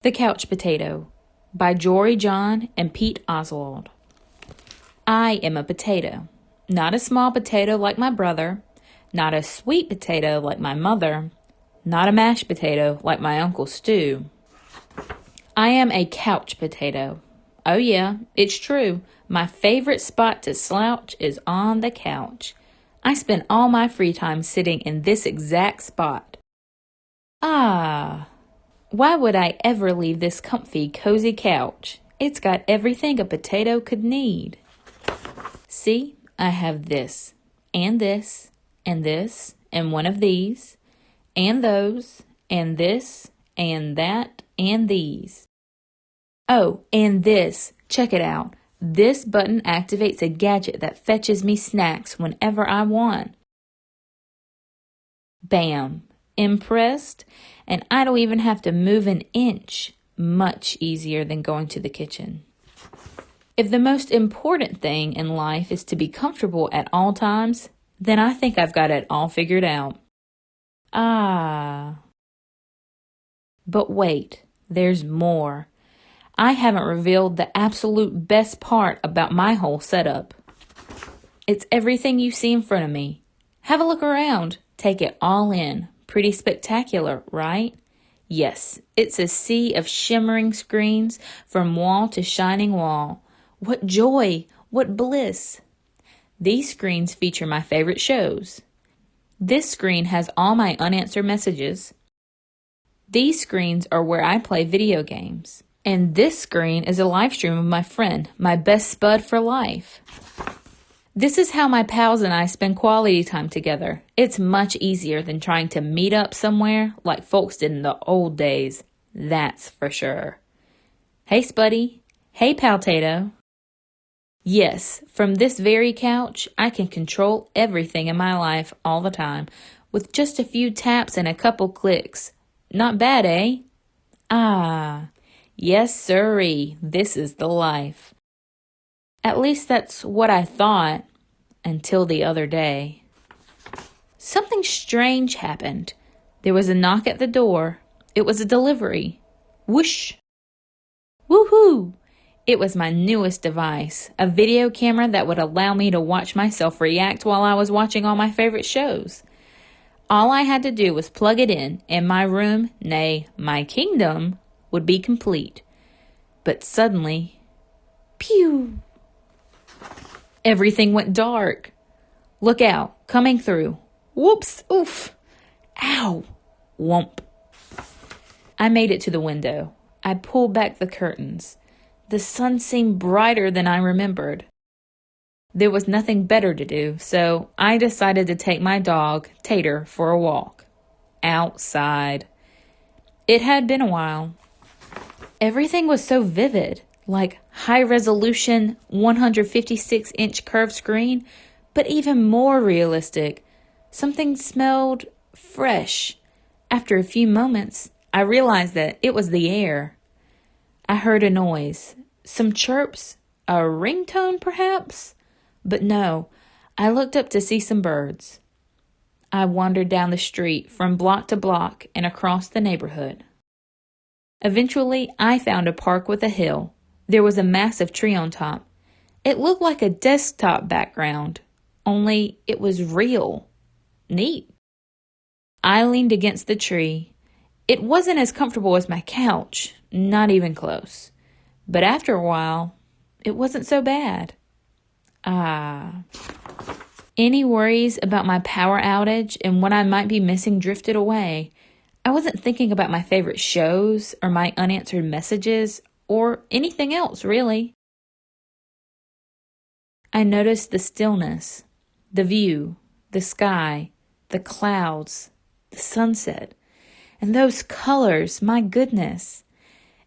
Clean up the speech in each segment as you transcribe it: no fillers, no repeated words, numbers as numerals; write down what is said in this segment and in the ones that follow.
The Couch Potato by Jory John and Pete Oswald. I am a potato. Not a small potato like my brother, not a sweet potato like my mother, not a mashed potato like my Uncle Stu. I am a couch potato. Oh yeah, it's true. My favorite spot to slouch is on the couch. I spend all my free time sitting in this exact spot. Why would I ever leave this comfy, cozy couch? It's got everything a potato could need. See, I have this, and this, and this, and one of these, and those, and this, and that, and these. Oh, and this. Check it out. This button activates a gadget that fetches me snacks whenever I want. Bam. Impressed? And I don't even have to move an inch. Much easier than going to the kitchen. If the most important thing in life is to be comfortable at all times, then I think I've got it all figured out. But wait, there's more. I haven't revealed the absolute best part about my whole setup. It's everything you see in front of me. Have a look around. Take it all in. Pretty spectacular, right? Yes, it's a sea of shimmering screens from wall to shining wall. What joy! What bliss! These screens feature my favorite shows. This screen has all my unanswered messages. These screens are where I play video games. And this screen is a live stream of my friend, my best spud for life. This is how my pals and I spend quality time together. It's much easier than trying to meet up somewhere like folks did in the old days. That's for sure. Hey, Spuddy. Hey, Paltato. Yes, from this very couch, I can control everything in my life all the time with just a few taps and a couple clicks. Not bad, eh? Yes, sirree. This is the life. At least that's what I thought until the other day. Something strange happened. There was a knock at the door. It was a delivery. Whoosh! Woohoo! It was my newest device, a video camera that would allow me to watch myself react while I was watching all my favorite shows. All I had to do was plug it in, and my room, nay, my kingdom, would be complete. But suddenly, pew! Everything went dark. Look out, coming through. Whoops, oof, ow, whomp. I made it to the window. I pulled back the curtains. The sun seemed brighter than I remembered. There was nothing better to do, so I decided to take my dog, Tater, for a walk. Outside. It had been a while. Everything was so vivid, like high-resolution 156-inch curved screen, but even more realistic. Something smelled fresh. After a few moments, I realized that it was the air. I heard a noise, some chirps, a ringtone perhaps? But no, I looked up to see some birds. I wandered down the street from block to block and across the neighborhood. Eventually, I found a park with a hill. There was a massive tree on top. It looked like a desktop background, only it was real. Neat. I leaned against the tree. It wasn't as comfortable as my couch, not even close. But after a while, it wasn't so bad. Any worries about my power outage and what I might be missing drifted away. I wasn't thinking about my favorite shows or my unanswered messages or anything else, really. I noticed the stillness, the view, the sky, the clouds, the sunset, and those colors, my goodness.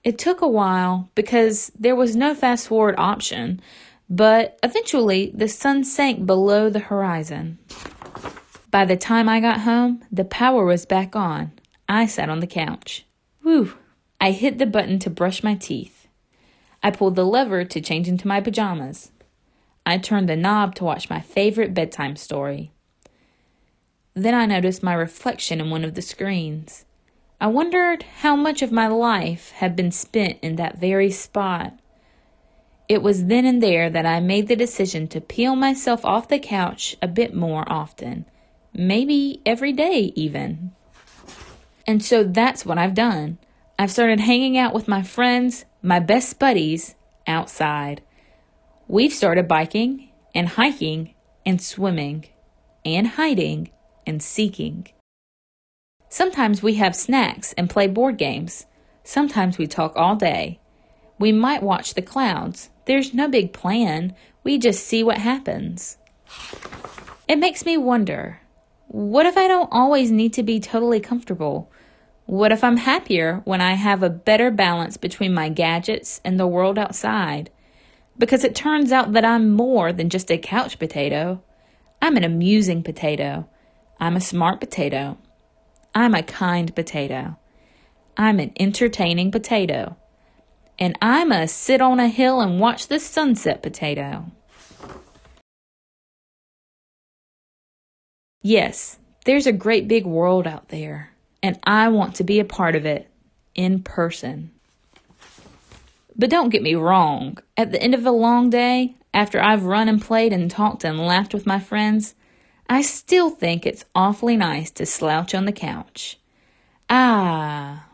It took a while because there was no fast forward option, but eventually the sun sank below the horizon. By the time I got home, the power was back on. I sat on the couch. Whew! I hit the button to brush my teeth. I pulled the lever to change into my pajamas. I turned the knob to watch my favorite bedtime story. Then I noticed my reflection in one of the screens. I wondered how much of my life had been spent in that very spot. It was then and there that I made the decision to peel myself off the couch a bit more often, maybe every day even. And so that's what I've done. I've started hanging out with my friends, my best buddies, outside. We've started biking and hiking and swimming and hiding and seeking. Sometimes we have snacks and play board games. Sometimes we talk all day. We might watch the clouds. There's no big plan. We just see what happens. It makes me wonder, what if I don't always need to be totally comfortable? What if I'm happier when I have a better balance between my gadgets and the world outside? Because it turns out that I'm more than just a couch potato. I'm an amusing potato. I'm a smart potato. I'm a kind potato. I'm an entertaining potato. And I'm a sit on a hill and watch the sunset potato. Yes, there's a great big world out there, and I want to be a part of it, in person. But don't get me wrong, at the end of a long day, after I've run and played and talked and laughed with my friends, I still think it's awfully nice to slouch on the couch. Ah,